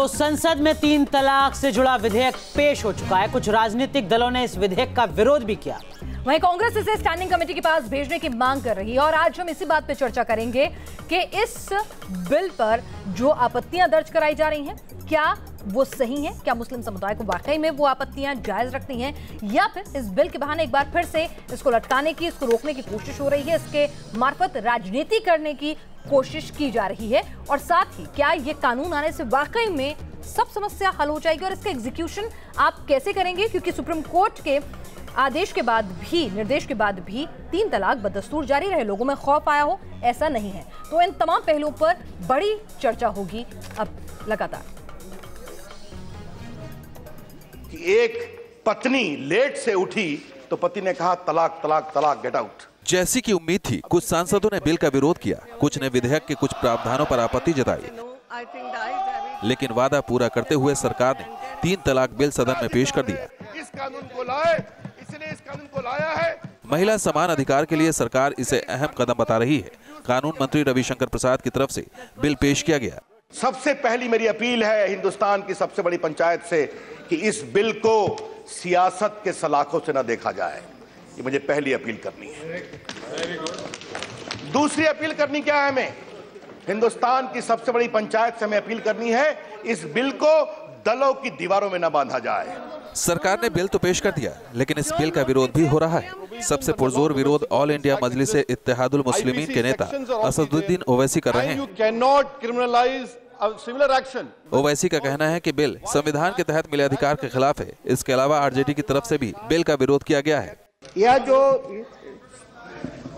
तो संसद में 3 तलाक से जुड़ा विधेयक पेश हो चुका है। कुछ राजनीतिक दलों ने इस विधेयक का विरोध भी किया। वहीं कांग्रेस इसे स्टैंडिंग कमेटी के पास भेजने की मांग कर रही है और आज हम इसी बात पे चर्चा करेंगे कि इस बिल पर जो आपत्तियां दर्ज कराई जा रही हैं क्या वो सही है, क्या मुस्लिम समुदाय को वाकई में वो आपत्तियां जायज रखती हैं, या फिर इस बिल के बहाने एक बार फिर से इसको लटकाने की, इसको रोकने की कोशिश हो रही है, इसके मार्फत राजनीति करने की कोशिश की जा रही है, और साथ ही क्या ये कानून आने से वाकई में सब समस्या हल हो जाएगी और इसका एग्जीक्यूशन आप कैसे करेंगे, क्योंकि सुप्रीम कोर्ट के आदेश के बाद भी, निर्देश के बाद भी 3 तलाक बदस्तूर जारी रहे, लोगों में खौफ आया हो, ऐसा नहीं है। तो इन तमाम पहलुओं पर बड़ी चर्चा होगी अब लगातार। एक पत्नी लेट से उठी तो पति ने कहा तलाक तलाक तलाक, गेट आउट। जैसी की उम्मीद थी, कुछ सांसदों ने बिल का विरोध किया, कुछ ने विधेयक के कुछ प्रावधानों पर आपत्ति जताई, लेकिन वादा पूरा करते हुए सरकार ने 3 तलाक बिल सदन में पेश कर दिया। इस कानून को लाए, इसलिए इस कानून को लाया है। महिला समान अधिकार के लिए सरकार इसे अहम कदम बता रही है। कानून मंत्री रविशंकर प्रसाद की तरफ से बिल पेश किया गया। सबसे पहली मेरी अपील है हिंदुस्तान की सबसे बड़ी पंचायत से कि इस बिल को सियासत के सलाखों से न देखा जाए। ये मुझे पहली अपील करनी है। दूसरी अपील करनी क्या है हमें? हिंदुस्तान की सबसे बड़ी पंचायत से हमें अपील करनी है, इस बिल को दलों की दीवारों में न बांधा जाए। सरकार ने बिल तो पेश कर दिया, लेकिन इस बिल का विरोध भी हो रहा है। सबसे पुरजोर विरोध ऑल इंडिया मजलिस इत्तेहादुल मुस्लिमीन के नेता असदुद्दीन ओवैसी कर रहे हैं। ओवैसी का कहना है कि बिल संविधान के तहत मिले अधिकार के खिलाफ है। इसके अलावा आरजेडी की तरफ से भी बिल का विरोध किया गया है। यह जो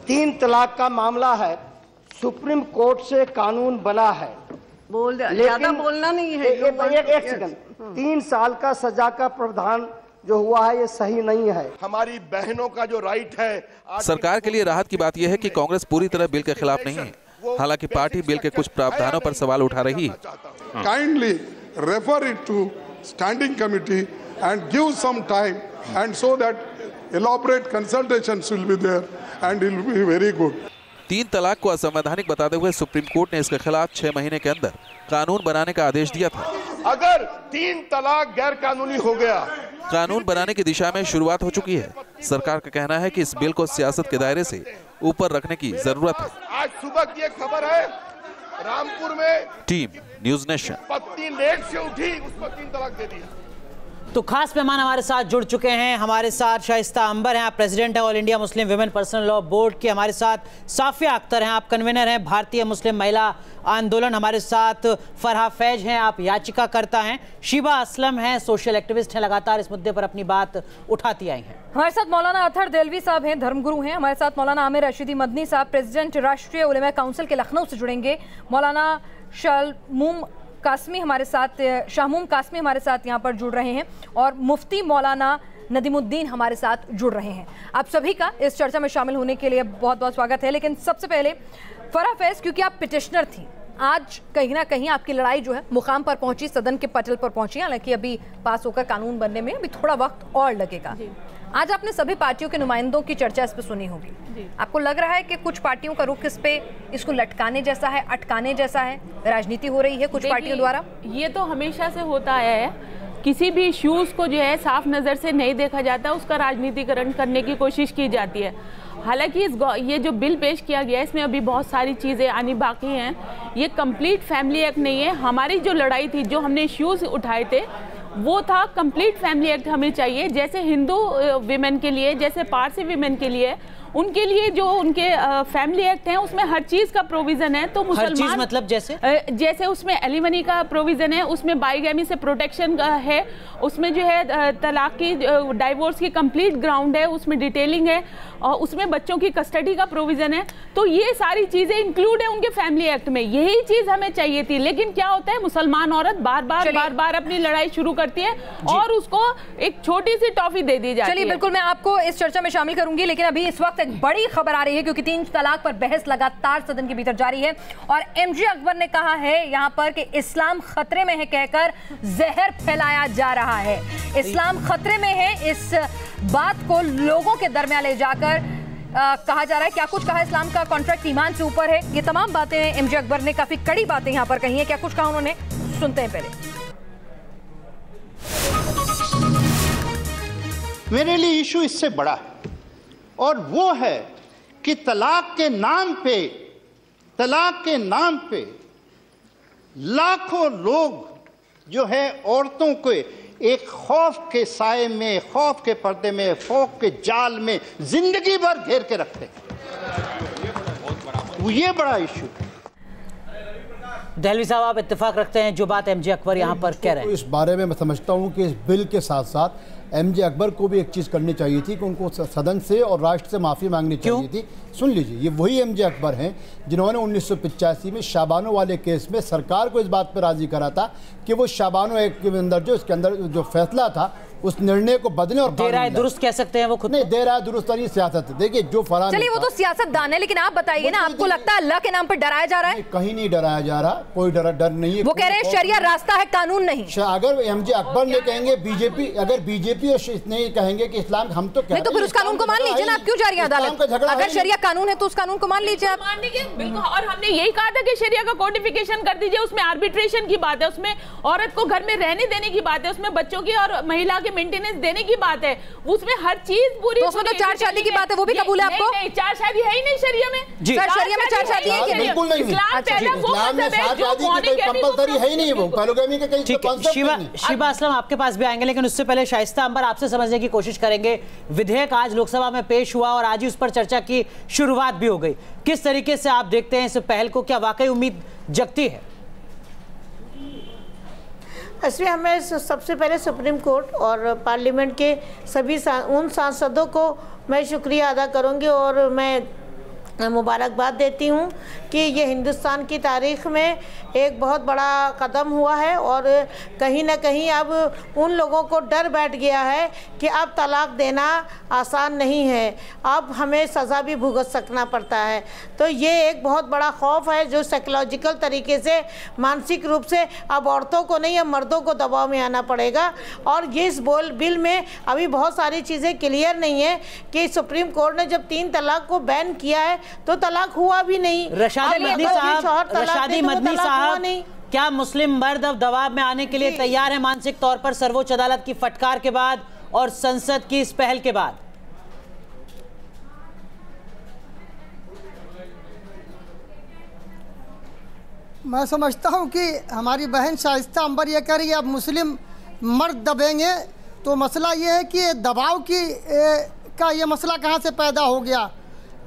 3 तलाक का मामला है, सुप्रीम कोर्ट से कानून बना है, ज्यादा बोलना नहीं है। एक सेकंड, 3 साल का सजा का प्रावधान जो हुआ है ये सही नहीं है। हमारी बहनों का जो राइट है, सरकार के लिए राहत की बात यह है कि कांग्रेस पूरी तरह बिल के खिलाफ नहीं है। हालांकि पार्टी बिल के कुछ प्रावधानों पर सवाल उठा रही है। Kindly refer it to standing committee and give some time and so that elaborate consultations will be there and it will be very good. 3 तलाक को असंवैधानिक बताते हुए सुप्रीम कोर्ट ने इसके खिलाफ 6 महीने के अंदर कानून बनाने का आदेश दिया था। अगर 3 तलाक गैर कानूनी हो गया, कानून बनाने की दिशा में शुरुआत हो चुकी है। सरकार का कहना है कि इस बिल को सियासत के दायरे से ऊपर रखने की जरूरत है। आज सुबह की एक खबर है, रामपुर में टीम न्यूज़ नेशन। पत्नी लेट से उठी, उसको 3 तलाक दे दिया। तो खास मेहमान हमारे साथ जुड़ चुके हैं। हमारे साथ शाइस्ता अंबर हैं, आप प्रेसिडेंट हैं all India Muslim women personal law board के। हमारे साथ साफिया अख्तर हैं, आप कन्वीनर हैं भारतीय मुस्लिम महिला आंदोलन। हमारे साथ फरहा फैज हैं, आप याचिकाकर्ता हैं। शीबा असलम हैं, सोशल एक्टिविस्ट हैं, लगातार इस मुद्दे पर अपनी बात उठाती आई हैं। हमारे साथ मौलाना अतहर देलवी साहब हैं, धर्मगुरु हैं। हमारे साथ मौलाना आमिर रशीदी मदनी साहब, प्रेसिडेंट राष्ट्रीय उलेमा काउंसिल के लखनऊ से जुड़ेंगे। मौलाना शाहमूम कासमी हमारे साथ यहाँ पर जुड़ रहे हैं, और मुफ्ती मौलाना नदीमुद्दीन हमारे साथ जुड़ रहे हैं। आप सभी का इस चर्चा में शामिल होने के लिए बहुत बहुत स्वागत है। लेकिन सबसे पहले फरहा फैज, क्योंकि आप पिटिशनर थी, आज कहीं ना कहीं आपकी लड़ाई जो है मुकाम पर पहुंची, सदन के पटल पर पहुंची। हालांकि अभी पास होकर कानून बनने में अभी थोड़ा वक्त और लगेगा। आज आपने सभी पार्टियों के नुमाइंदों की चर्चा इस पर सुनी होगी। आपको लग रहा है कि कुछ पार्टियों का रुख इस पे, इसको लटकाने जैसा है, अटकाने जैसा है, राजनीति हो रही है कुछ पार्टियों द्वारा? ये तो हमेशा से होता आया है। किसी भी इश्यूज को जो है साफ नज़र से नहीं देखा जाता, उसका राजनीतिकरण करने की कोशिश की जाती है। हालांकि ये जो बिल पेश किया गया है, इसमें अभी बहुत सारी चीज़ें आनी बाकी हैं। ये कंप्लीट फैमिली एक्ट नहीं है। हमारी जो लड़ाई थी, जो हमने इश्यूज उठाए थे, वो था कंप्लीट फैमिली एक्ट हमें चाहिए। जैसे हिंदू विमेन के लिए, जैसे पारसी विमेन के लिए, उनके लिए जो उनके फैमिली एक्ट हैं उसमें हर चीज का प्रोविजन है। तो मुसलमान, हर चीज मतलब जैसे उसमें एलिमनी का प्रोविजन है, उसमें बाईगैमी से प्रोटेक्शन है, उसमें जो है तलाक की, डाइवोर्स की कंप्लीट ग्राउंड है, उसमें डिटेलिंग है, और उसमें बच्चों की कस्टडी का प्रोविजन है। तो ये सारी चीजें इंक्लूड है उनके फैमिली एक्ट में। यही चीज हमें चाहिए थी। लेकिन क्या होता है, मुसलमान औरत बार बार अपनी लड़ाई शुरू करती है और उसको एक छोटी सी टॉफी दे दी जाती है। चलिए, बिल्कुल मैं आपको इस चर्चा में शामिल करूंगी, लेकिन अभी इस वक्त एक बड़ी खबर आ रही है, क्योंकि 3 तलाक पर बहस लगातार सदन के भीतर जारी है। और एमजे अकबर ने कहा है यहां पर कि इस्लाम खतरे में है कहकर जहर फैलाया जा रहा है। इस्लाम खतरे में है, इस बात को लोगों के दरमियान ले जाकर कहा जा रहा है। क्या कुछ कहा, इस्लाम का कॉन्ट्रैक्ट ईमान से ऊपर है। ये तमाम बातें एमजे अकबर ने, काफी कड़ी बातें यहां पर कही है। क्या कुछ कहा उन्होंने, सुनते हैं पहले। मेरे लिए इशू इससे बड़ा है, और वो है कि तलाक के नाम पे लाखों लोग जो है औरतों को एक खौफ के साए में, खौफ के पर्दे में, खौफ के जाल में जिंदगी भर घेर के रखते हैं। ये बड़ा इशू। दहलवी साहब, आप इत्तेफाक रखते हैं जो बात एमजे अकबर यहाँ पर कह रहे हैं? इस बारे में मैं समझता हूँ कि इस बिल के साथ साथ एमजे अकबर को भी एक चीज़ करनी चाहिए थी कि उनको सदन से और राष्ट्र से माफ़ी मांगनी चाहिए थी। सुन लीजिए, ये वही एमजे अकबर हैं जिन्होंने 1985 में शाबानो वाले केस में सरकार को इस बात पर राजी करा था कि वो शाबानो एक्ट के अंदर इसके अंदर जो फैसला था उस निर्णय को बदले और दे रहा है दुरुस्त कह सकते हैं वो खुद नहीं दे रहा है दुरुस्त नहीं सियासत है। देखिए जो फरहान, चलिए वो तो सियासतदान है, लेकिन आप बताइए ना, आपको लगता है अल्लाह के नाम पर डराया जा रहा है? कहीं नहीं डराया जा रहा, कोई डर नहीं है। वो कह रहे हैं शरिया रास्ता है, कानून नहीं। अगर एमजे अकबर ने कहेंगे बीजेपी, अगर बीजेपी और नहीं कहेंगे कि इस्लाम, हम तो नहीं, तो फिर उस कानून को मान लीजिए ना, आप क्यों जा रही हैं अदालत? अगर शरिया कानून है तो उस कानून को मान लीजिए आप। मान लीजिए, बिल्कुल। और हमने यही कहा था कि शरिया का कोडिफिकेशन कर दीजिए, उसमें आर्बिट्रेशन की बात है, उसमें औरत को घर में रहने देने की बात है, उसमें बच्चों की और महिला के मेंटेनेंस देने की बात है, उसमें हर चीज पूरी। तो उसमें तो 4 शादी की बात है, वो भी कबूल है आपको? नहीं, 4 शादी है ही नहीं शरिया में। शरिया में 4 शादी है बिल्कुल नहीं। इस्लाम में 4 शादी की कंपलसरी है ही नहीं, वो पोलीगैमी के कहीं कॉन्सेप्ट नहीं है। शिबा असलम आपके पास भी आएंगे, लेकिन उससे पहले शाइस्ता अंबर आपसे समझने की कोशिश करेंगे। विधेयक आज लोकसभा में पेश हुआ और आज ही उस पर चर्चा की शुरुआत भी हो गई। किस तरीके से आप देखते हैं इस पहल को? क्या वाकई उम्मीद जगती है? इसमें हमें सबसे पहले सुप्रीम कोर्ट और पार्लियामेंट के सभी उन सांसदों को मैं शुक्रिया अदा करूंगी और मैं मुबारकबाद देती हूं कि ये हिंदुस्तान की तारीख़ में एक बहुत बड़ा कदम हुआ है और कहीं ना कहीं अब उन लोगों को डर बैठ गया है कि अब तलाक देना आसान नहीं है, अब हमें सज़ा भी भुगत सकना पड़ता है। तो ये एक बहुत बड़ा खौफ है जो साइकोलॉजिकल तरीके से, मानसिक रूप से अब औरतों को नहीं, अब मर्दों को दबाव में आना पड़ेगा। और ये इस बिल में अभी बहुत सारी चीज़ें क्लियर नहीं है कि सुप्रीम कोर्ट ने जब 3 तलाक को बैन किया है तो तलाक हुआ भी नहीं। रशादी मदनी साहब, क्या मुस्लिम मर्द अब दबाव में आने के लिए तैयार है मानसिक तौर पर सर्वोच्च अदालत की फटकार के बाद और संसद की इस पहल के बाद? मैं समझता हूं कि हमारी बहन शाइस्ता अंबर ये कह रही है अब मुस्लिम मर्द दबेंगे, तो मसला ये है कि दबाव का ये मसला कहाँ से पैदा हो गया।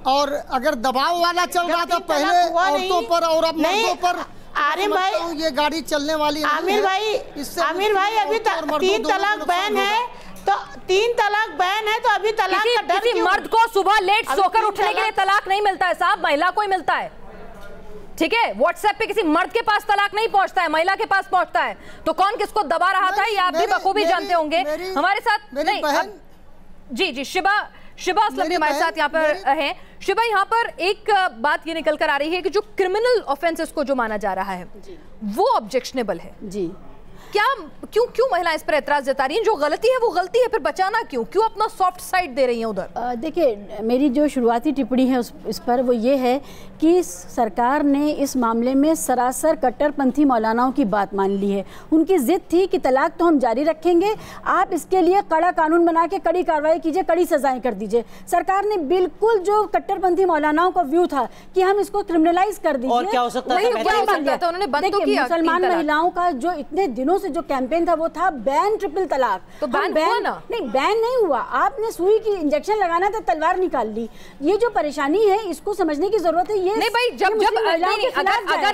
और अगर दबाव वाला चल रहा था पहले औरतों पर और अब मर्दों पर, आमिर भाई ये गाड़ी चलने वाली आमिर भाई अभी 3 तलाक बैन है, तो 3 तलाक बैन है तो अभी तलाक का डर किसी मर्द को सुबह लेट सोकर उठने के लिए तलाक नहीं मिलता है साहब, महिला को ही मिलता है। ठीक है, व्हाट्सएप पे किसी मर्द के पास तलाक नहीं पहुंचता है, महिला के पास पहुंचता है। तो कौन किसको दबा रहा था ये आप भी बखूबी जानते होंगे। हमारे साथ नहीं, जी शिबा असलम हमारे साथ यहाँ पर हैं। शिबा, यहाँ पर एक बात ये निकल कर आ रही है कि जो क्रिमिनल ऑफेंसेस को जो माना जा रहा है वो ऑब्जेक्शनेबल है जी। क्या क्यों महिलाएं इस पर एतराज जता रही हैं? जो गलती है वो गलती है, फिर बचाना क्यों अपना सॉफ्ट साइड दे रही हैं उधर? देखिए, मेरी जो शुरुआती टिप्पणी है इस पर वो ये है कि सरकार ने इस मामले में सरासर कट्टरपंथी मौलानाओं की बात मान ली है। उनकी जिद थी कि तलाक तो हम जारी रखेंगे, आप इसके लिए कड़ा कानून बना के कड़ी कार्रवाई कीजिए, कड़ी सजाएं कर दीजिए। सरकार ने बिल्कुल जो कट्टरपंथी मौलानाओं का व्यू था कि हम इसको क्रिमिनलाइज कर दीजिए, और क्या हो सकता था? मुसलमान महिलाओं का जो इतने दिनों से जो कैंपेन था वो था बैन ट्रिपल तलाक। तो बैन नहीं हुआ। आपने सुई की इंजेक्शन लगाना था, तलवार निकाल ली। ये जो परेशानी है इसको समझने की जरूरत है। ये नहीं भाई,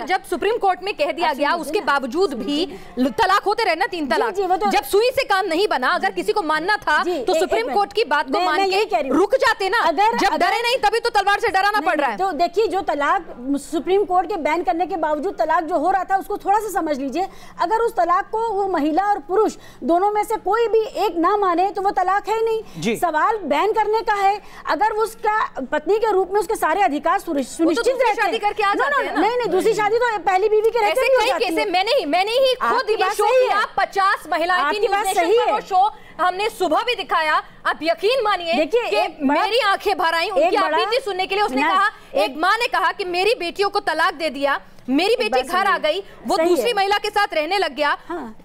जब सुप्रीम कोर्ट में कह दिया गया उसके बावजूद भी तलाक होते रहे ना, 3 तलाक, जब सुई से काम नहीं बना, अगर किसी को मानना था तो सुप्रीम कोर्ट की बात को मान के रुक जाते ना। जब डरे नहीं तभी तो तलवार से डराना पड़ रहा है। तो देखिए, जो तलाक सुप्रीम कोर्ट के बैन करने के बावजूद तलाक जो हो रहा था उसको थोड़ा सा समझ लीजिए। अगर उस तलाक को वो महिला और पुरुष दोनों में से कोई भी एक ना माने तो वो तलाक है नहीं। सवाल बैन करने का है। अगर उसका पत्नी के रूप में उसके सारे अधिकार सुनिश्चित रहते शादी करके आ जाते हैं ना। नहीं, दूसरी शादी तो पहली बीवी के रहते भी हो जाती है। मैंने ही खुद ये शो किया, 50 महिलाएं थी न्यूज़ नेशन पर, वो शो हमने सुबह भी दिखाया। आप यकीन मानिए कि मेरी आंखें भर आई उनकी आपत्ति सुनने के लिए। उसने कहा, एक माँ ने कहा कि मेरी बेटियों को तलाक दे दिया मेरी बेटी घर आ गई, वो दूसरी महिला के साथ रहने लग गया,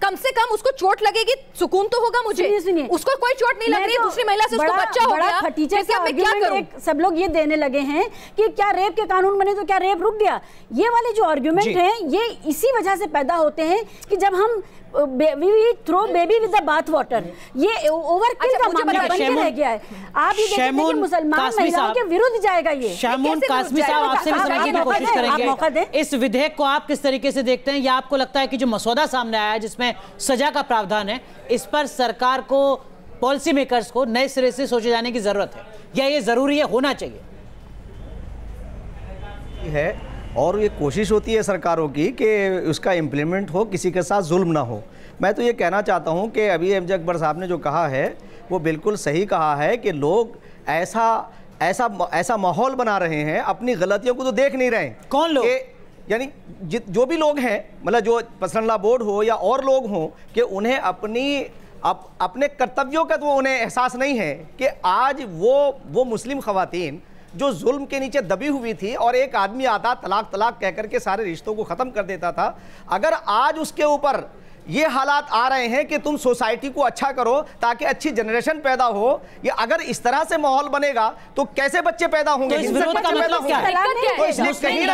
कम से कम उसको चोट लगेगी, सुकून तो होगा मुझे। सुनिए, उसको कोई चोट नहीं लग रही, दूसरी महिला से उसको बच्चा हो गया, जैसे अब मैं क्या करूं? सब लोग ये देने लगे हैं कि क्या रेप के कानून बने तो क्या रेप रुक गया? ये वाले जो आर्गुमेंट हैं ये इसी वजह से पैदा होते हैं कि जब हम we throw baby with the bath water, ये ओवरकिल का मामला बन के रह गया है। आप ये देखते हैं कि मुसलमान महिलाओं के विरुद्ध जाएगा ये। शैमून कासमी साहब, आपसे भी समझने की कोशिश करेंगे, इस विधेयक को आप किस तरीके से देखते हैं? या आपको लगता है कि जो मसौदा सामने आया है जिसमें सजा का प्रावधान है, इस पर सरकार को, पॉलिसी मेकर्स को नए सिरे से सोचे जाने की जरूरत है, या ये जरूरी है, होना चाहिए है? और ये कोशिश होती है सरकारों की कि उसका इम्प्लीमेंट हो, किसी के साथ जुल्म ना हो। मैं तो ये कहना चाहता हूँ कि अभी एमजे अकबर साहब ने जो कहा है वो बिल्कुल सही कहा है कि लोग ऐसा माहौल बना रहे हैं, अपनी गलतियों को तो देख नहीं रहे। कौन लोग? यानी जो भी लोग हैं, मतलब जो पर्सनल लॉ बोर्ड हो या और लोग हों, कि उन्हें अपने कर्तव्यों का तो उन्हें एहसास नहीं है कि आज वो मुस्लिम ख़वातीन जो जुल्म के नीचे दबी हुई थी और एक आदमी आता तलाक तलाक कह करके सारे रिश्तों को ख़त्म कर देता था, अगर आज उसके ऊपर ये हालात आ रहे हैं कि तुम सोसाइटी को अच्छा करो ताकि अच्छी जनरेशन पैदा हो, ये अगर इस तरह से माहौल बनेगा तो कैसे बच्चे पैदा होंगे? तो इस विरोध का मतलब क्या है? तो इसलिए कहीं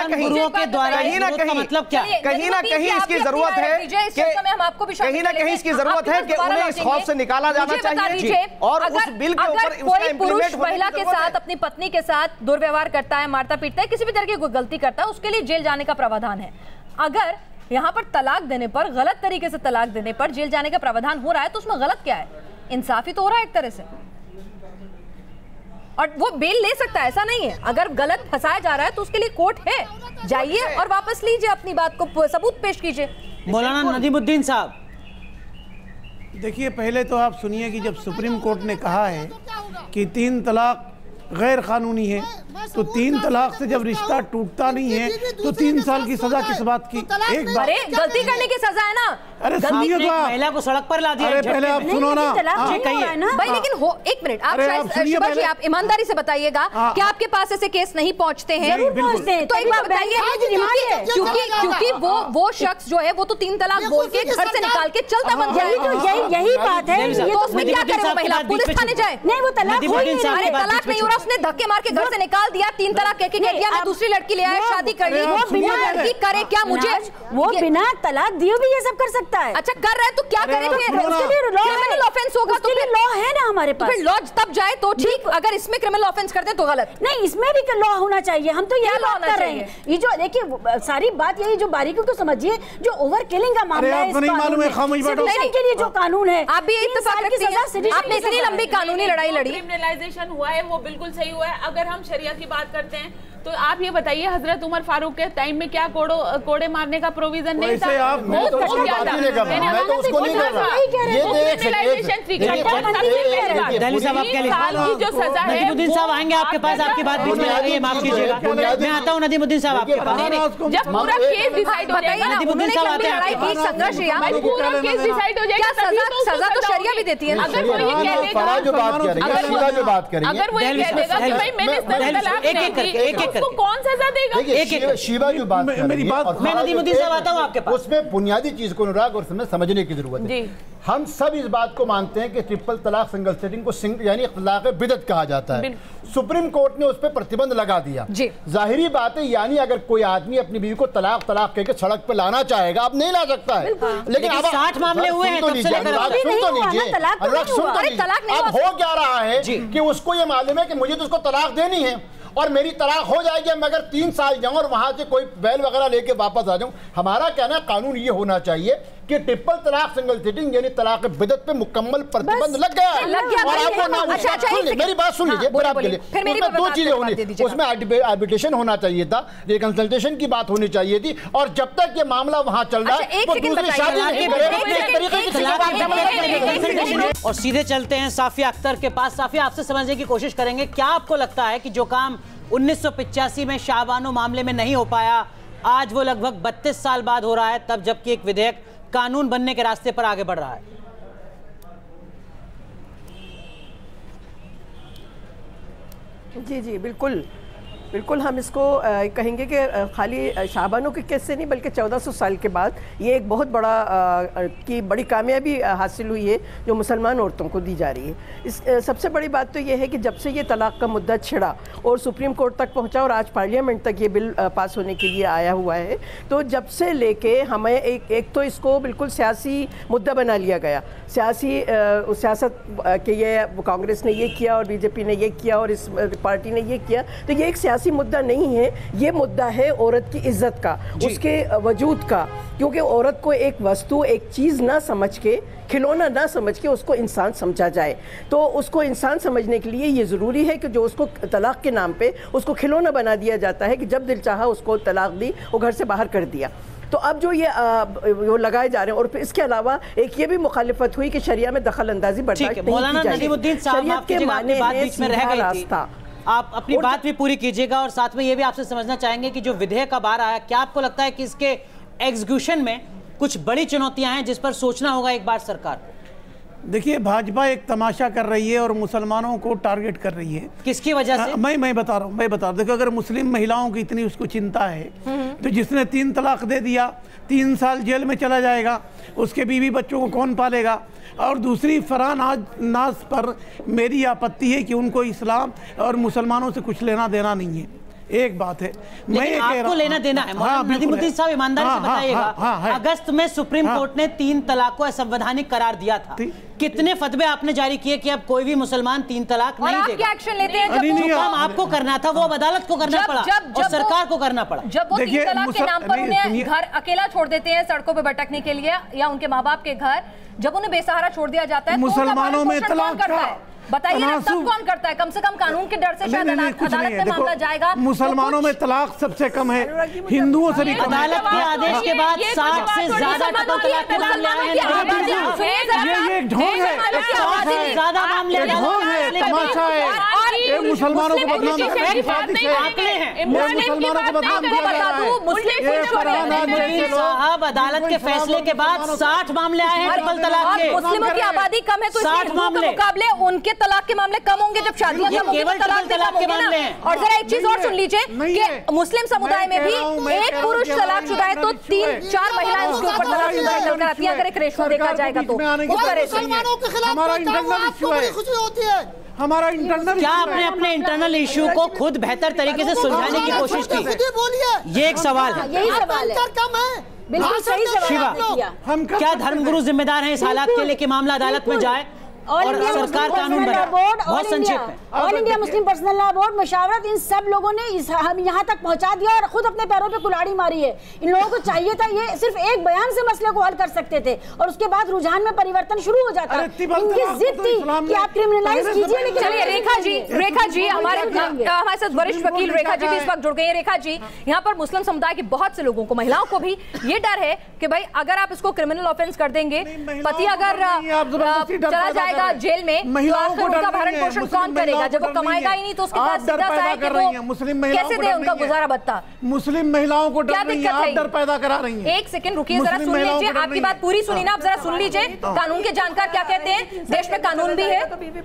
ना कहीं इसकी जरूरत है कि उन्हें इस खौफ से निकाला जाना चाहिए और उस बिल के ऊपर कोई पुरुष महिला के साथ, अपनी पत्नी के साथ दुर्व्यवहार करता है, मारता पीटता है, किसी भी तरह की कोई गलती करता है, उसके लिए जेल जाने का प्रावधान है। अगर यहाँ पर तलाक देने पर, गलत तरीके से तलाक देने पर जेल जाने का प्रावधान हो रहा है तो उसमें गलत क्या है? इंसाफी तो हो रहा है एक तरह से, और वो बेल ले सकता है, ऐसा नहीं है। अगर गलत फंसाया जा रहा है तो उसके लिए कोर्ट है, जाइए और वापस लीजिए, अपनी बात को सबूत पेश कीजिए। मौलाना नदीमुद्दीन साहब, देखिए, पहले तो आप सुनिए कि जब सुप्रीम कोर्ट ने कहा है कि 3 तलाक गैर कानूनी है, तो 3 तलाक से जब रिश्ता टूटता नहीं है तो 3 साल की सजा किस बात की? एक बात, अरे गलती करने की सजा है ना। अरे सुनिए तो, महिला को सड़क पर ला दिया। अरे पहले आप सुनो ना भाई, लेकिन हो एक मिनट, आप शायद आप ईमानदारी से बताइएगा कि आपके पास ऐसे केस नहीं पहुंचते हैं? तो एक बात बताइए, क्योंकि वो शख्स जो है वो तो 3 तलाक बोल के घर से निकाल के चलता बन जाएगा। यही बात है। तो उसमें क्या करे वो महिला? पुलिस थाने जाए? नहीं, वो तलाक नहीं हो रहा, उसने धक्के मार के घर से निकाल दिया, 3 तलाक कह के कह दिया मैं दूसरी लड़की ले आया, शादी कर ली, वो बिना लड़की करे क्या? मुझे वो बिना तलाक दिए भी ये सब कर सकता है। अच्छा, कर रहे हैं तो क्या करें फिर? क्रिमिनल ऑफेंस होगा तो फिर लॉ है ना हमारे पास, फिर लॉ तब जाए तो ठीक, अगर इसमें क्रिमिनल ऑफेंस करते हैं तो गलत नहीं, इसमें भी लॉ होना चाहिए। हम तो यही बात कर रहे हैं। ये जो देखिए सारी बात यही, जो बारीकियों को समझिए, जो ओवर किलिंग का मामला है, के लिए जो कानून है, आप भी इत्तेफाक रखती हैं? आपने इतनी लंबी कानूनी लड़ाई लड़ी, क्रिमिनलाइजेशन हुआ है, वो बिल्कुल सही हुआ है। अगर हम शरिया की बात करते हैं तो आप ये बताइए, हजरत उमर फारूक के टाइम में क्या कोड़े मारने का प्रोविजन नहीं था? जो सजा है, नदीमुद्दीन साहब आएंगे आपके पास, आपकी बात बीच में आ रही है, माफ कीजिएगा, मैं आता हूँ नदीमुद्दीन साहब आपके पास। जब पूरा केस डिसाइड हो जाएगा, नदीमुद्दीन साहब आते हैं, संघर्ष पूरा केस डिसाइड हो जाएगा, सजा तो शरिया भी देती है। अगर वो ये कह देगा, अगर वो ये कह देगा कि भाई मैंने उसको कौन सजा देगा? शिवा जो बात मेरी बात, मैं नदीमुद्दीन साहब आता हूं आपके पास। उसमें बुनियादी चीज को अनुराग और समझने की जरूरत है। हम सब इस बात को मानते हैं कि ट्रिपल तलाक, सिंगल सेटिंग को यानी तलाक बिदअत कहा जाता है। सुप्रीम कोर्ट ने उस पर प्रतिबंध लगा दिया। जाहिरी बात है, यानी अगर कोई आदमी अपनी बीवी को तलाक कह के सड़क पे लाना चाहेगा, अब नहीं ला सकता है। लेकिन अब 60 मामले हुए हैं, सुन तो लीजिए, अब हो क्या रहा है कि उसको ये मालूम है कि मुझे तो उसको तलाक देनी है और मेरी तलाक हो जाएगी, मैं अगर 3 साल जाऊं और वहां से कोई बैल वगैरह लेके वापस आ जाऊं। हमारा कहना कानून ये होना चाहिए कि ट्रिपल तलाक, सिंगल सिटिंग यानी तलाक बिदअत पे मुकम्मल प्रतिबंध लग गया है। और आपको ना मेरी बात सुन लीजिए, फिर आपके लिए उसमें 2 चीजें होनी, उसमें आर्बिट्रेशन होना चाहिए था, रिकंसल्टेशन की बात होनी चाहिए थी, और जब तक ये मामला वहां चल रहा है वो दूसरी शादी। और सीधे चलते हैं साफिया अख्तर के पास। साफिया, आपसे समझने की कोशिश करेंगे, क्या आपको लगता है कि जो काम 1985 में शाहबानो मामले में नहीं हो पाया, आज वो लगभग 32 साल बाद हो रहा है, तब जबकि एक विधेयक कानून बनने के रास्ते पर आगे बढ़ रहा है? जी बिल्कुल, बिल्कुल हम इसको कहेंगे कि खाली शाहबानों के केस से नहीं बल्कि 1400 साल के बाद ये एक बहुत बड़ी कामयाबी हासिल हुई है जो मुसलमान औरतों को दी जा रही है। इस सबसे बड़ी बात तो ये है कि जब से ये तलाक का मुद्दा छिड़ा और सुप्रीम कोर्ट तक पहुंचा और आज पार्लियामेंट तक ये बिल पास होने के लिए आया हुआ है, तो जब से लेके हमें एक तो इसको बिल्कुल सियासी मुद्दा बना लिया गया। सियासत के ये कांग्रेस ने ये किया और बीजेपी ने ये किया और इस पार्टी ने ये किया, तो ये एक सियासी मुद्दा नहीं है, ये मुद्दा है औरत की इज्जत का, उसके वजूद का। क्योंकि औरत को एक वस्तु, एक चीज़ ना समझ के, खिलौना ना समझ के उसको इंसान समझा जाए। तो उसको इंसान समझने के लिए ये ज़रूरी है कि जो उसको तलाक के नाम पे उसको खिलौना बना दिया जाता है कि जब दिल चाहा उसको तलाक दी और घर से बाहर कर दिया। तो अब जो ये वो लगाए जा रहे हैं, और फिर इसके अलावा एक ये भी मुखालिफत हुई कि शरिया में दखल अंदाजी बर्दाश्त नहीं की जाएगी। शरीयत के माने हैं सीधा रास्ता। आप अपनी बात भी पूरी कीजिएगा और साथ में ये भी आपसे समझना चाहेंगे कि जो विधेयक का बाहर आया, क्या आपको लगता है कि इसके एग्जीक्यूशन में कुछ बड़ी चुनौतियां हैं जिस पर सोचना होगा एक बार सरकार? देखिए, भाजपा एक तमाशा कर रही है और मुसलमानों को टारगेट कर रही है। किसकी वजह से? मैं बता रहा हूँ। देखो, अगर मुस्लिम महिलाओं की इतनी उसको चिंता है तो जिसने 3 तलाक दे दिया 3 साल जेल में चला जाएगा, उसके बीवी बच्चों को कौन पालेगा? और दूसरी फरहान नाज पर मेरी आपत्ति है कि उनको इस्लाम और मुसलमानों से कुछ लेना देना नहीं है। एक बात है, मैं ये कह रहा हूं, लेना देना है। नदीमुद्दीन साहब, ईमानदारी से बताइएगा, अगस्त में सुप्रीम कोर्ट ने 3 तलाक को असंवैधानिक करार दिया था। कितने फतवे आपने जारी किए कि अब कोई भी मुसलमान 3 तलाक नहीं देगा? क्या एक्शन लेते हैं? जो काम आपको करना था वो अब अदालत को करना पड़ा और सरकार को करना पड़ा। जब वो 3 तलाक के नाम पर उन्हें घर अकेला छोड़ देते हैं सड़कों पे भटकने के लिए, या उनके माँ बाप के घर, जब उन्हें बेसहारा छोड़ दिया जाता है, मुसलमानों में तलाक करता है? बताइए ना, तब कौन करता है? कम से कम कानून के डर से शायद अदालत में मामला जाएगा। मुसलमानों में तलाक सबसे कम है, हिंदुओं से भी कम। अदालत के आदेश के बाद 60 से ज्यादा तलाक के मामले आए हैं। ये ढोंग है, 60 से ज्यादा मामले तमाशा है। ये मुसलमानों को बदनाम साहब, अदालत के फैसले के बाद 60 मामले आए हैं ट्रिपल तलाक के। मुस्लिमों की आबादी कम है तो 60 मामले मुकाबले उनके तलाक के मामले कम होंगे जब शादियां कम होंगी, तलाक के मामले हैं। और जरा एक चीज और सुन लीजिए कि मुस्लिम समुदाय में भी एक पुरुष तलाकशुदा है तो 3-4 महिलाएं उसके ऊपर तलाकशुदा चलकर आती हैं। अगर एक रेशो देखा जाएगा तो मुसलमानों के खिलाफ हमारा खुशी होती है। हमारा इंटरनल, क्या आपने अपने इंटरनल इश्यू को खुद बेहतर तरीके से सुलझाने की कोशिश की? ये एक सवाल है। यही सवाल है। बिल्कुल सही सवाल। क्या धर्मगुरु जिम्मेदार हैं इस हालात के लिए कि मामला अदालत में जाए और सरकार कानून बनाए? बहुत संक्षेप में, all India Muslim personal law board, Mushawarat, इन सब लोगों ने हम यहाँ तक पहुँचा दिया और खुद अपने पैरों पे कुल्हाड़ी मारी है। इन लोगों को चाहिए था, ये सिर्फ एक बयान से मसले को हल कर सकते थे और उसके बाद रुझान में परिवर्तन शुरू हो जाता। इनकी जिद थी कि आप क्रिमिनलाइज कीजिए। लेकिन चलिए रेखा जी हमारे साथ वरिष्ठ वकील रेखा जी भी इस वक्त जुड़ गई है। रेखा जी, यहाँ पर मुस्लिम समुदाय के बहुत से लोगों को, महिलाओं को भी ये डर है कि भाई अगर आप इसको क्रिमिनल ऑफेंस कर देंगे, पति अगर चला जाएगा जेल में, महिलाओं को उनका भरण पोषण कौन करेगा? जब वो कमाएगा ही नहीं तो उसके पास सीधा सा है कि वो कैसे दे उनका गुजारा भत्ता? मुस्लिम महिलाओं को क्या दिक्कत है? डर पैदा करा रही हैं। एक सेकंड रुकिए, जरा सुन लीजिए, आपकी बात पूरी सुनी ना, आप जरा सुन लीजिए। कानून के जानकार क्या कहते हैं? देश में कानून भी है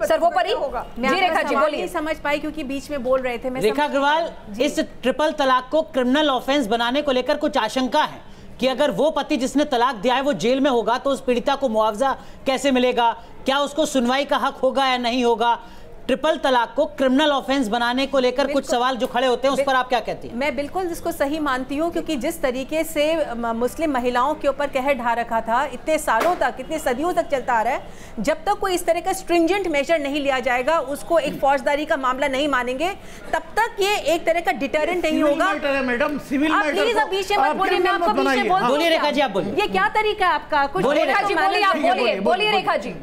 सर्वोपरि। जी रेखा जी बोलिए। समझ पाई क्योंकि बीच में बोल रहे थे। रेखा अग्रवाल, इस ट्रिपल तलाक को क्रिमिनल ऑफेंस बनाने को लेकर कुछ आशंका है कि अगर वो पति जिसने तलाक दिया है वो जेल में होगा तो उस पीड़िता को मुआवजा कैसे मिलेगा? क्या उसको सुनवाई का हक होगा या नहीं होगा? ट्रिपल तलाक को क्रिमिनल ऑफेंस बनाने को लेकर कुछ सवाल जो खड़े होते हैं उस पर आप क्या कहती हैं? मैं बिल्कुल इसको सही मानती हूँ, क्योंकि जिस तरीके से मुस्लिम महिलाओं के ऊपर कहर ढा रखा था इतने सालों तक, इतने सदियों तक चलता आ रहा है, जब तक कोई इस तरह का स्ट्रिंजेंट मेजर नहीं लिया जाएगा, उसको एक फौजदारी का मामला नहीं मानेंगे, तब तक ये एक तरह का डिटरेंट नहीं होगा। मैडम, सिविल प्लीज अब बीच में मत बोलिए, मैं आपको बीच में बोलिए। रेखा जी आप बोलिए, ये क्या तरीका है आपका? कुछ बोलिए रेखा जी।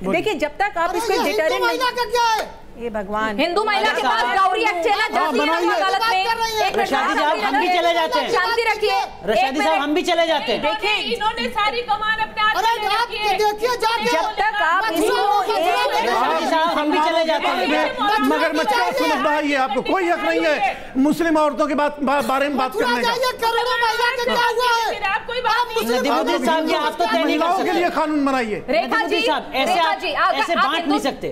देखिए, जब तक आप इसको डिटरेंट नहीं, ये भगवान, हिंदू महिला के पास गौरी एक्ट चला जाती है अदालत में। एक रशादी साहब, हम भी चले जाते हैं। शांति रखिए रशादी साहब, हम भी चले जाते हैं। देखिए, इन्होंने सारी कमान अपने हाथ में रखी है। जब तक आप रशादी साहब, हम भी चले जाते हैं। मगर क्या सुलभ है, ये आपको कोई हक नहीं है मुस्लिम औरतों के बारे में बात करने का। नदीमुद्दीन साहब ये आप तो महिलाओं के लिए कानून बनाइए। रेखा जी साहब ऐसे बांट नहीं सकते।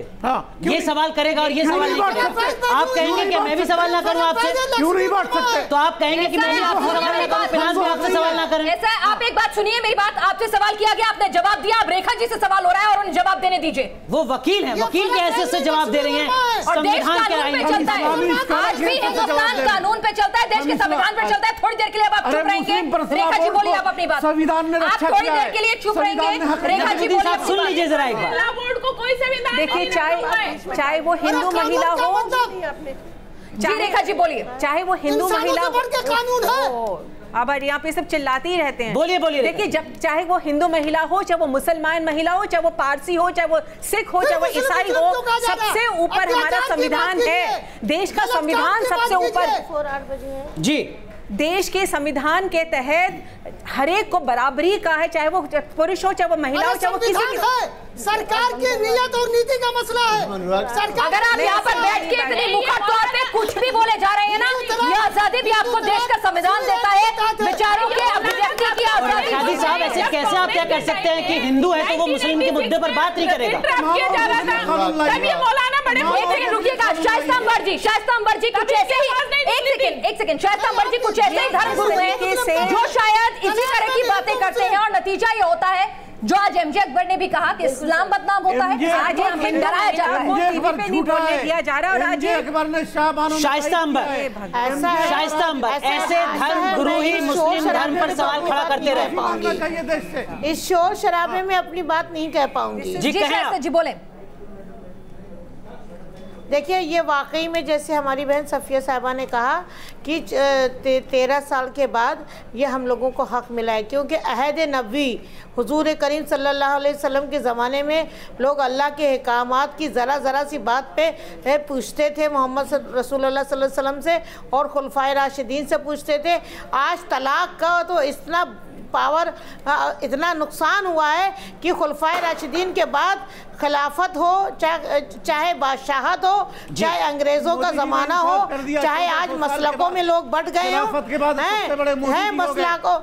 ये सवाल करेगा और ये सवाल नहीं करेगा। आप कहेंगे कि मैं भी सवाल ना करूं आपसे, क्यों नहीं बांट सकते? तो आप कहेंगे कि मैं भी आपसे सवाल ना करूं, फिनांस भी आपसे सवाल ना करें। ऐसा आप एक बात सुनिए, मेरी बात आपसे सवाल किया गया, आपने जवाब दिया, अब रेखा जी से सवाल हो रहा है और उन्हें जवाब देने दीजिए। वो वकील हैं, वकील की हैसियत से जवाब दे रही हैं। और देश कानून पे चलता है, आज भी हिंदुस्तान कानून पे चलता है, देश के संविधान पे चलता है। थोड़ी देर के लिए अब आप चुप रहेंगे। रेखा जी बोलिए आप अपनी बात। संविधान ने आप थोड़ी देर के लिए चुप रहेंगे। रेखा जी बोलिए, आप सुन लीजिए जरा एक बार। बोर्ड को कोई संविधान देखिए, चाहे वो हिंदू महिला हो, जी रेखा जी बोलिए, चाहे वो हिंदू महिला कानून है। अब यहाँ पे सब चिल्लाते ही रहते हैं। बोलिए बोलिए। देखिए, जब चाहे वो हिंदू महिला हो, चाहे वो मुसलमान महिला हो, चाहे वो पारसी हो, चाहे वो सिख हो, चाहे वो ईसाई हो, सबसे ऊपर हमारा संविधान है। देश का संविधान सबसे ऊपर। जी, देश के संविधान के तहत हर एक को बराबरी का है, चाहे वो पुरुष हो, चाहे वो महिला हो, चाहे वो किसी भी। सरकार की नियत और नीति का मसला है। अगर आप यहाँ पर बैठ के इतनी मुखर तौर पे कुछ भी बोले जा रहे हैं ना, ये आजादी भी आपको देश का संविधान देता है, विचारों के अभिव्यक्ति की आजादी। शादी साहब ऐसे कैसे आप क्या कर सकते हैं कि हिंदू है तो वो मुस्लिम के मुद्दे पर बात नहीं करेगा? रुकिएगा, शाइस्ता अंबर जी कुछ ऐसे ही, एक सेकंड, शाइस्ता अंबर जी कुछ ऐसे ही धर्मगुरु हैं जो शायद इसी तरह की बातें करते हैं और नतीजा ये होता है जो आज एमजे अकबर ने भी कहा कि इस्लाम बदनाम होता है, आज हमें डराया जा रहा है, टीवी पे नहीं बोलने दिया जा रहा है। और आज अकबर ने शाइस्ता अंबर ऐसे धर्म गुरु ही मुस्लिम धर्म पर सवाल खड़ा करते रहे। इस शोर शराबे में अपनी बात नहीं कह पाऊंगी। जी बोले। देखिए, ये वाकई में जैसे हमारी बहन सफिया साहिबा ने कहा कि 13 साल के बाद ये हम लोगों को हक मिला है, क्योंकि अहद नबी हुजूर करीम सल्लल्लाहु अलैहि वसल्लम के ज़माने में लोग अल्लाह के अहकामात की ज़रा सी बात पे पूछते थे मोहम्मद रसूलुल्लाह सल्लल्लाहु अलैहि वसल्लम से और खुलफाए राशिदीन से पूछते थे। आज तलाक का तो इतना पावर, इतना नुकसान हुआ है कि खुलफाए राशिदीन के बाद खिलाफत हो, चाहे बादशाहत हो, चाहे अंग्रेजों का जमाना हो, चाहे आज मसलकों में लोग बढ़ गए हैं मसला को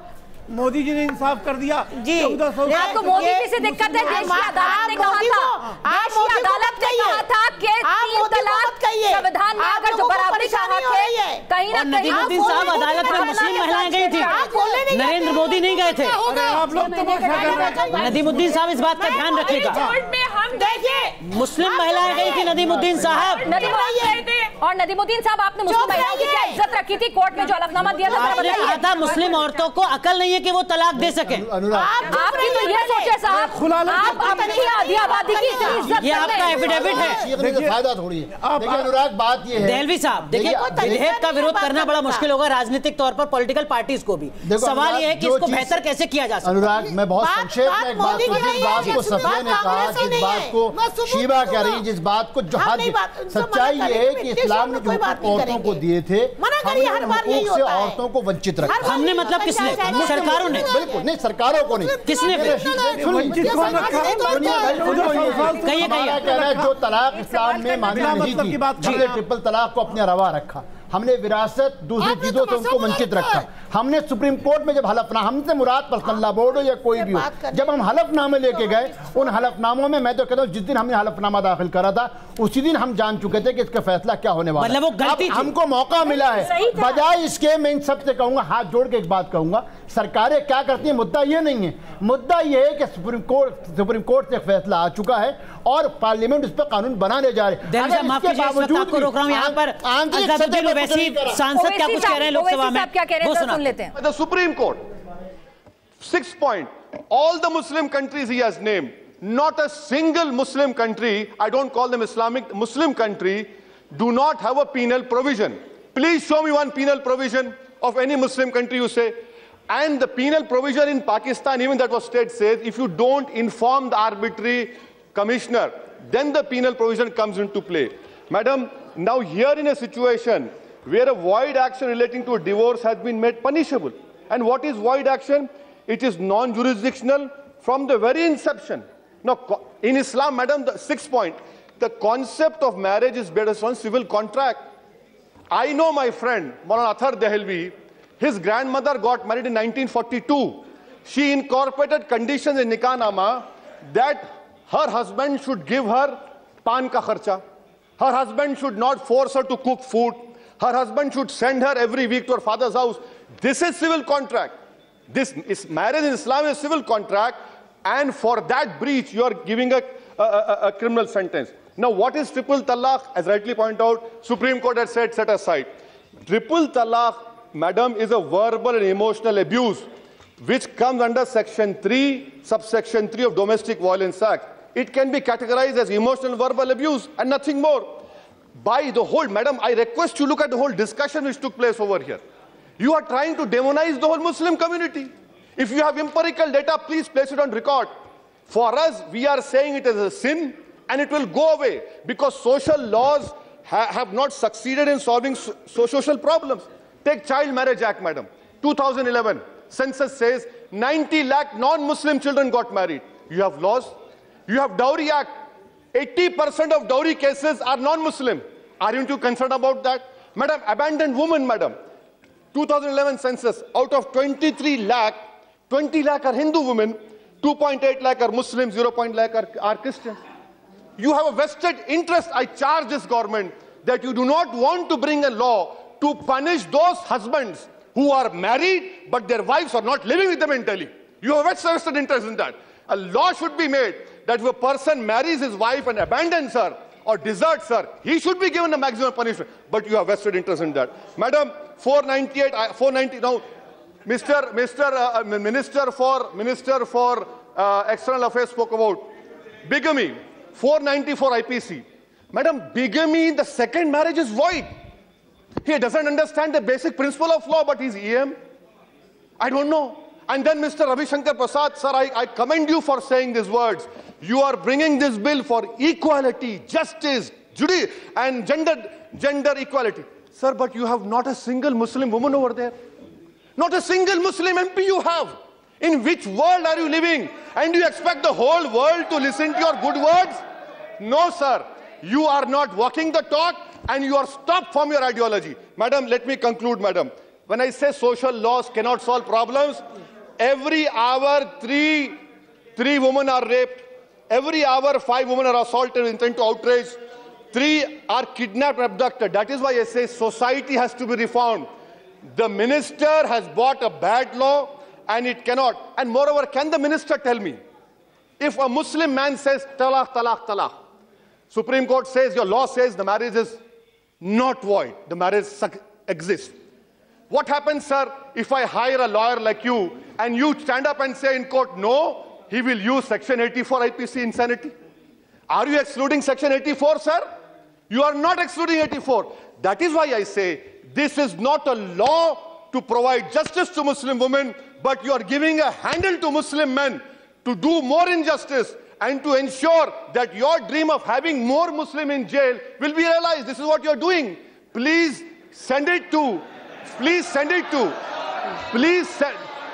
मोदी जी ने इंसाफ कर दिया जी। आपको मोदी जी से दिक्कत है? देश की अदालत ने कहा था, देश की अदालत ने कहा था कि 3 तलाक संविधान में अगर जो बराबरी का हक है, कहीं ना कहीं नदीमुद्दीन साहब अदालत में मुस्लिम महिलाएं गई थी, नरेंद्र मोदी नहीं गए थे। आप लोग तमाशा कर रहे हैं। नदीमुद्दीन साहब इस बात का ध्यान रखिएगा। मुस्लिम महिलाएं गई थी नदीमुद्दीन साहब, और नदीमुद्दीन साहब आपने मुस्लिम महिलाओं की क्या इज्जत रखी थी? कोर्ट में जो हलफनामा दिया था, आपने कहा था मुस्लिम औरतों को अकल नहीं है कि वो तलाक दे सके। आपकी तो ये सोचे साहब, आप अपनी आधी आबादी की इज्जत, ये आपका एफिडेविट है, फायदा थोड़ी है। देखिए अनुराग, बात ये है, देहलवी साहब, देखिए विधेयक का विरोध करना बड़ा मुश्किल होगा राजनीतिक तौर पर पॉलिटिकल पार्टीज को भी। सवाल ये है कि इसको बेहतर कैसे किया जा सकता है। अनुराग, मैं बहुत संक्षेप में एक बात, जिस बात को सफिया ने कहा, जिस बात को शीबा कह रही, जिस बात को सच्चाई ये है कि इस्लाम ने जो औरतों को दिए थे, हमने हुकूक से औरतों को वंचित रखा। हमने मतलब किसने? सरकारों ने। बिल्कुल नहीं, सरकारों को नहीं। किसने? जो तलाक इस्लाम में मानी नहीं थी, हमने ट्रिपल तलाक को अपने रवा रखा, हमने विरासत दूसरी चीजों से उनको वंचित रखा। हमने सुप्रीम कोर्ट में जब हलफनामा, हमसे मुराद पर्सनल लॉ बोर्ड हो या कोई भी हो, जब हम हलफनामे लेके गए, उन हलफनामों में मैं तो कहता हूँ जिस दिन हमने हलफनामा दाखिल करा था उसी दिन हम जान चुके थे कि इसका फैसला क्या होने वाला है। मतलब वो गलती थी। हमको मौका मिला है, बजाय इसके मैं इन सबसे कहूंगा, हाथ जोड़ के एक बात कहूंगा, सरकारें क्या करती है, मुद्दा ये नहीं है, मुद्दा ये है कि सुप्रीम कोर्ट से फैसला आ चुका है और पार्लियामेंट उस पर कानून बनाने जा रहे हैं। सांसद क्या कुछ कह रहे हैं लोकसभा में, वो सुन लेते हैं। The Supreme Court, 6 point, all the Muslim countries he has named, not a single Muslim country, I don't call them Islamic, Muslim country, do not have a penal provision. Please show me one penal provision of any Muslim country you say. And the penal provision in Pakistan, even that was state, says if you don't inform the arbitrary commissioner, then the penal provision comes into play. Madam, now here in a situation where a void action relating to a divorce has been made punishable. And what is void action? It is non-jurisdictional from the very inception. Now, in Islam, madam, the 6th point, The concept of marriage is based on civil contract. I know my friend, Maulana Athar Dehelvi, his grandmother got married in 1942. She incorporated conditions in Nikah-nama that her husband should give her pan ka kharcha. Her husband should not force her to cook food. Her husband should send her every week to her father's house. This is civil contract. This is marriage in Islam is a civil contract, and for that breach you are giving a criminal sentence. Now what is triple talaq? As rightly pointed out, Supreme Court has said set aside. Triple talaq, madam, is a verbal and emotional abuse which comes under section 3, subsection 3 of Domestic Violence Act. It can be categorized as emotional verbal abuse and nothing more. By the whole, madam, I request you look at the whole discussion which took place over here. You are trying to demonize the whole Muslim community. If you have empirical data, please place it on record. For us, we are saying it is a sin and it will go away because social laws have not succeeded in solving social problems. Take Child Marriage Act, madam. 2011, census says 90 lakh non-Muslim children got married. You have laws. You have Dowry Act. 80% of dowry cases are non-Muslim. Aren't you concerned about that? Madam, abandoned women, madam. 2011 census, out of 23 lakh, 20 lakh are Hindu women, 2.8 lakh are Muslims, 0.8 lakh are Christians. You have a vested interest. I charge this government that you do not want to bring a law to punish those husbands who are married but their wives are not living with them in Delhi. You have a vested interest in that. A law should be made that if a person marries his wife and abandons her or deserts her, he should be given a maximum punishment. But you have vested interest in that. Madam, 490, now, Minister for External Affairs spoke about bigamy, 494 IPC. Madam, bigamy in the second marriage is void. He doesn't understand the basic principle of law, but he's EM. I don't know. And then Mr. Ravi Shankar Prasad, sir, I commend you for saying these words. You are bringing this bill for equality, justice, and gender equality. Sir, but you have not a single Muslim woman over there. Not a single Muslim MP you have. In which world are you living? And you expect the whole world to listen to your good words? No, sir. You are not walking the talk and you are stopped from your ideology. Madam, let me conclude, madam. When I say social laws cannot solve problems, every hour, three women are raped. Every hour, 5 women are assaulted with intent to outrage. 3 are kidnapped and abducted. That is why I say society has to be reformed. The minister has bought a bad law and it cannot. And moreover, can the minister tell me, if a Muslim man says, talaq, talaq, talaq, Supreme Court says, your law says the marriage is not void, the marriage exists. What happens, sir, if I hire a lawyer like you and you stand up and say in court, no, he will use Section 84 IPC insanity? Are you excluding Section 84, sir? You are not excluding 84. That is why I say this is not a law to provide justice to Muslim women, but you are giving a handle to Muslim men to do more injustice and to ensure that your dream of having more Muslim in jail will be realized. This is what you are doing. Please send it to,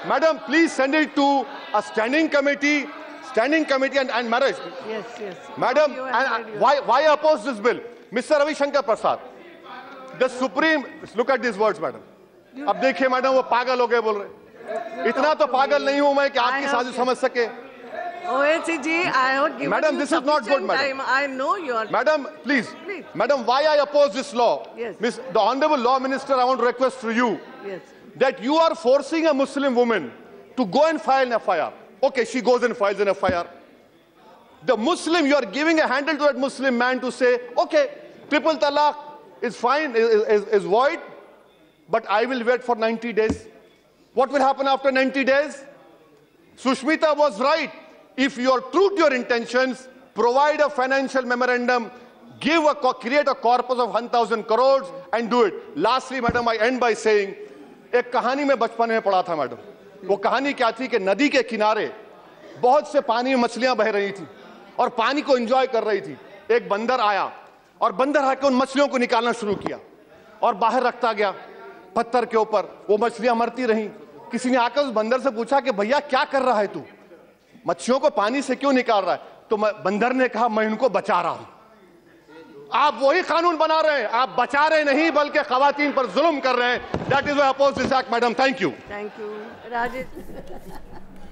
madam, please send it to a standing committee and marriage. Yes, yes. Madam, and why oppose this bill? Mr. Ravi Shankar Prasad, the Supreme, look at these words, madam. अब देखिए madam वो पागल हो गए बोल रहे. इतना तो पागल नहीं हूं मैं कि आपकी साजिश समझ सके. OACG, I have given Madam, this is not good, madam. I know you are. Madam, please. Madam, why I oppose this law? Yes. The Honorable Law Minister, I want to request to you that you are forcing a Muslim woman to go and file an FIR. Okay, she goes and files an FIR. The Muslim, you are giving a handle to that Muslim man to say, okay, triple talaq is fine, is void, but I will wait for 90 days. What will happen after 90 days? Sushmita was right. If you are true to your intentions, provide a financial memorandum, create a corpus of 1,000 crores and do it. Lastly, madam, I end by saying, एक कहानी में बचपन में पढ़ा था madam. वो कहानी क्या थी कि नदी के किनारे बहुत से पानी में मछलियां बह रही थी और पानी को एंजॉय कर रही थी. एक बंदर आया और बंदर आके उन मछलियों को निकालना शुरू किया और बाहर रखता गया पत्थर के ऊपर. वो मछलियां मरती रहीं. किसी ने आकर उस बंदर से पूछा कि भैया क्या कर रहा है तू, मच्छियों को पानी से क्यों निकाल रहा है? तो बंदर ने कहा मैं इनको बचा रहा हूं. आप वही कानून बना रहे हैं, आप बचा रहे नहीं बल्कि खवातीन पर जुल्म कर रहे हैं। That is why I oppose this act madam. Thank you.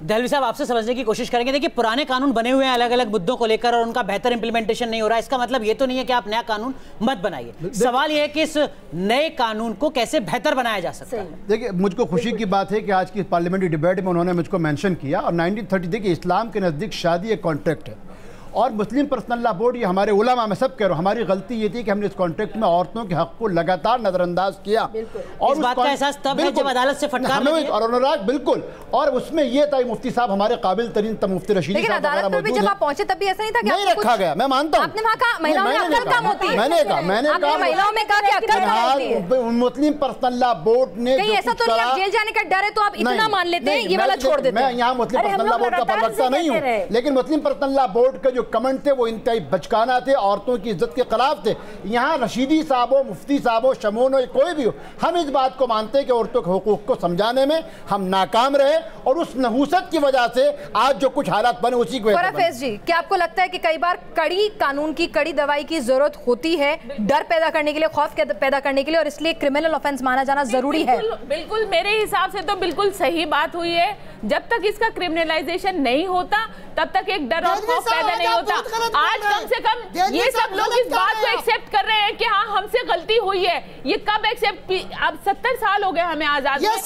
Dehlvi साहब, आपसे समझने की कोशिश करेंगे। देखिए, पुराने कानून बने हुए हैं अलग अलग मुद्दों को लेकर और उनका बेहतर इंप्लीमेंटेशन नहीं हो रहा है। इसका मतलब ये तो नहीं है कि आप नया कानून मत बनाइए। सवाल ये है कि इस नए कानून को कैसे बेहतर बनाया जा सकता है। देखिए, मुझको खुशी की बात है कि आज की पार्लियामेंट्री डिबेट में उन्होंने मुझको मेंशन किया। और 1930, देखिए, इस्लाम के नज़दीक शादी एक कॉन्ट्रैक्ट है और मुस्लिम पर्सनल लॉ बोर्ड, ये हमारे उलमा, मैं सब कह रहा हूँ, हमारी गलती ये थी कि हमने इस कॉन्ट्रैक्ट में औरतों के हक को लगातार नजरअंदाज किया। और इस बात का एहसास तब है जब अदालत से फटकार लगी। और अनुराग, बिल्कुल, और उसमें ये था, मुफ्ती साहब हमारे काबिल तरीन मुफ्ती रशीदी साहब वगैरह मौजूद हैं। जब आप पहुंचे तब भी ऐसा नहीं था कि नहीं रखा गया, मैं मानता हूं। आपने वहां कहा महिलाओं में अक्ल कम होती है। मैंने कहा महिलाओं में कहा कि अक्ल कम होती है। मुस्लिम पर्सनल लॉ बोर्ड ने कहीं ऐसा तो नहीं आप जेल जाने का डर है तो आप इतना मान लेते हैं, ये वाला छोड़ देते हैं। मैं यहाँ मुस्लिम पर्सनल लॉ बोर्ड का प्रवक्ता नहीं हूँ, लेकिन मुस्लिम पर्सनल लॉ बोर्ड के जो कमेंट थे वो इंतहाई बचकाना थे, औरतों की इज्जत के खिलाफ थे। यहाँ रशीदी साहब हो, मुफ्ती साहब हो, शमून हो, कोई भी हो, हम इस बात को मानते हैं कि औरतों के हुकूक को समझाने में हम नाकाम रहे और उस नहूसत की वजह से आज जो कुछ हालात बने उसी को। फैज जी, क्या आपको लगता है कि कई बार कड़ी कानून की, कड़ी दवाई की जरूरत होती है डर पैदा करने के लिए, खौफ पैदा करने के लिए, और इसलिए क्रिमिनल ऑफेंस माना जाना जरूरी है? बिल्कुल, मेरे हिसाब से तो बिल्कुल सही बात हुई है। जब तक इसका क्रिमिनलाइजेशन नहीं होता तब तक एक डर और खौफ पैदा नहीं होता। आज कम से कम ये सब लोग इस बात को एक्सेप्ट कर रहे हैं कि हाँ, हमसे गलती हुई है। ये कब एक्सेप्ट, अब 70 साल हो गए हमें आजाद, आज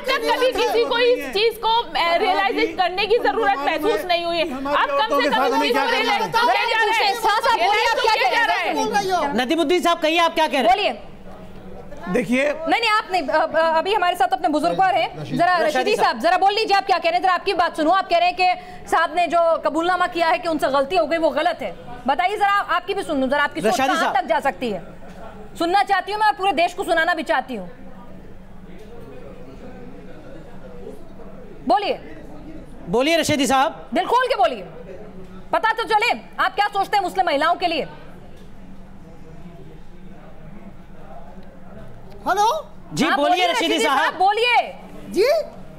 तक कभी किसी को इस चीज को रियलाइज करने की जरूरत महसूस नहीं हुई है। अब कम से कम नदीमुद्दीन साहब, कहिए आप क्या कह रहे हैं? बोलिए। देखिए, नहीं आप नहीं, अभी हमारे साथ अपने बुजुर्गवार हैं, जरा रशीदी साहब जरा बोल लीजिए आप क्या कह रहे हैं, जरा आपकी बात सुनो। आप कह रहे हैं कि साहब ने जो कबूलनामा किया है कि उनसे गलती हो गई वो गलत है। बताइए जरा, आपकी भी सुन लूं, जरा आपकी सोच कहां तक जा सकती है। सुनना चाहती हूँ मैं और पूरे देश को सुनाना भी चाहती हूँ। बोलिए बोलिए रशीदी साहब, दिल खोल के बोलिए, पता तो चले आप क्या सोचते हैं मुस्लिम महिलाओं के लिए। हेलो जी, बोलिए रशीदी साहब, बोलिए जी,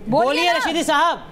बोलिए रशीदी साहब,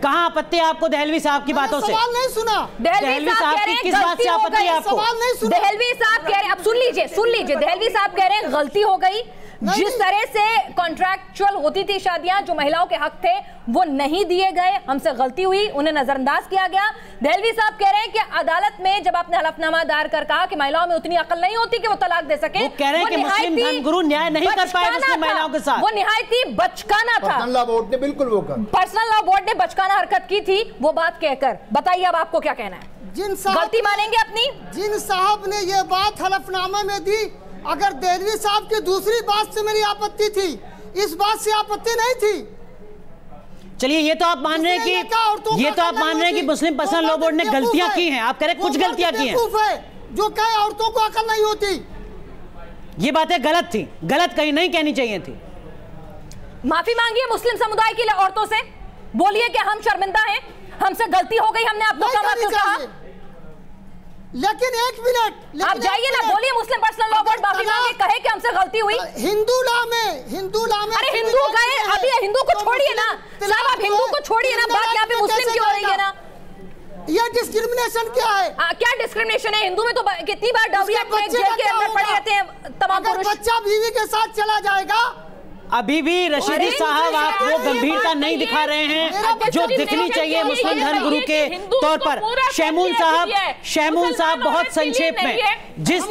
कहाँ आपत्ति है आपको दहलवी साहब की बातों से? सवाल नहीं सुना। दहलवी साहब कह रहे हैं किस बात से आपत्ति है आपको? सवाल नहीं सुना। दहलवी साहब कह रहे हैं, अब सुन लीजिए, दहलवी साहब कह रहे हैं गलती हो गई। जिस तरह से कॉन्ट्रैक्चुअल होती थी शादियां, जो महिलाओं के हक थे वो नहीं दिए गए, हमसे गलती हुई, उन्हें नजरअंदाज किया गया। दहलवी साहब कह रहे हैं कि अदालत में जब आपने हलफनामा दायर कर कहा कि महिलाओं में उतनी अकल नहीं होती कि वो तलाक दे सके, वो कह रहे हैं कि मुस्लिम धर्मगुरु न्याय नहीं कर पाए मुस्लिम महिलाओं के साथ। वो निहायती बचकाना था। पर्सनल लॉ बोर्ड ने बिल्कुल वो कर, पर्सनल लॉ बोर्ड ने बचकाना हरकत की थी, वो बात कहकर। बताइए अब आपको क्या कहना है? जिन साहब गलती मानेंगे अपनी? जिन साहब ने ये बात हलफनामे में दी, अगर दहलवी साहब की दूसरी बात से मेरी आपत्ति थी, इस बात से आपत्ति नहीं थी। चलिए, ये तो आप मान रहे हैं कि मुस्लिम पर्सनल लॉ बोर्ड ने गलतियां की हैं। आप कह रहे हैं कुछ गलतियां की हैं। जो कहे औरतों को अकल नहीं होती, ये बातें गलत थी, गलत कहीं नहीं कहनी चाहिए थी। माफी मांगिए मुस्लिम समुदाय की औरतों से, बोलिए कि हम शर्मिंदा हैं, हमसे गलती हो गई, हमने आपको कहा। लेकिन एक मिनट, आप जाइए ना, बोलिए मुस्लिम पर्सनल लॉ बोर्ड माफी मांगे, कहे कि हमसे गलती हुई। हिंदू लॉ में अरे हिंदू गए, अभी हिंदू को छोड़िए ना साहब, आप हिंदू को छोड़िए ना, बात यहाँ पे मुस्लिम की हो रही है ना। ये डिस्क्रिमिनेशन क्या है? क्या डिस्क्रिमिनेशन है? हिंदू में तो कितनी बार डाउरी एक्ट में जेल के अंदर पड़े रहते हैं तमाम पुरुष। बच्चा बीवी के साथ चला जाएगा। अभी भी रशीदी साहब आप वो गंभीरता नहीं दिखा रहे हैं जो दिखनी चाहिए मुस्लिम धर्मगुरु के तौर पर। शहमून साहब बहुत संक्षेप में, जिस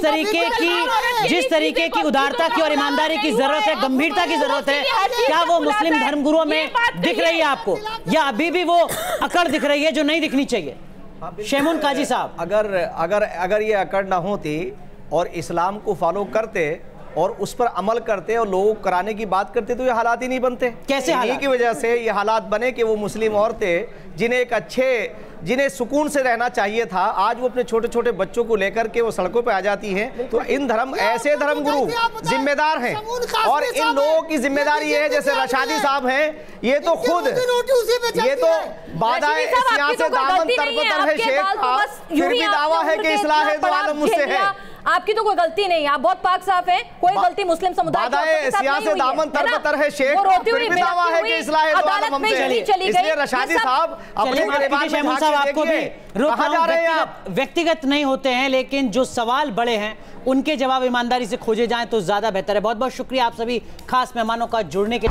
तरीके की उदारता की और ईमानदारी की जरूरत है, गंभीरता की जरूरत है, क्या वो मुस्लिम धर्मगुरुओं में दिख रही है आपको, या अभी भी वो अकड़ दिख रही है जो नहीं दिखनी चाहिए? शहमून काजी साहब, अगर ये अकड़ ना होती और इस्लाम को फॉलो करते और उस पर अमल करते और लोगों को कराने की बात करते तो ये हालात ही नहीं बनते। कैसे हालात? इन्हीं की वजह से ये हालात बने कि वो मुस्लिम औरतें जिन्हें सुकून से रहना चाहिए था, आज वो अपने छोटे छोटे बच्चों को लेकर के वो सड़कों पे आ जाती हैं। तो इन ऐसे धर्मगुरु जिम्मेदार हैं, और इन लोगों की जिम्मेदारी ये है, जैसे रशादी साहब हैं, ये तो खुद ये तो बादाए इस्लाम से दामन तरबतर है शेख का, फिर भी दावा है कि इस्लाह है तो आलम मुझसे है। आपकी तो कोई गलती नहीं, आप बहुत पाक साफ हैं, कोई गलती मुस्लिम समुदाय की सियासत दामन तरबतर है शेख, फिर भी दावा है कि इस्लाह अदालत में चली गई। रशादी साहब अपने आपको भी रोक रहा हूं, व्यक्तिगत नहीं होते हैं, लेकिन जो सवाल बड़े हैं उनके जवाब ईमानदारी से खोजे जाएं तो ज्यादा बेहतर है। बहुत बहुत शुक्रिया आप सभी खास मेहमानों का जुड़ने के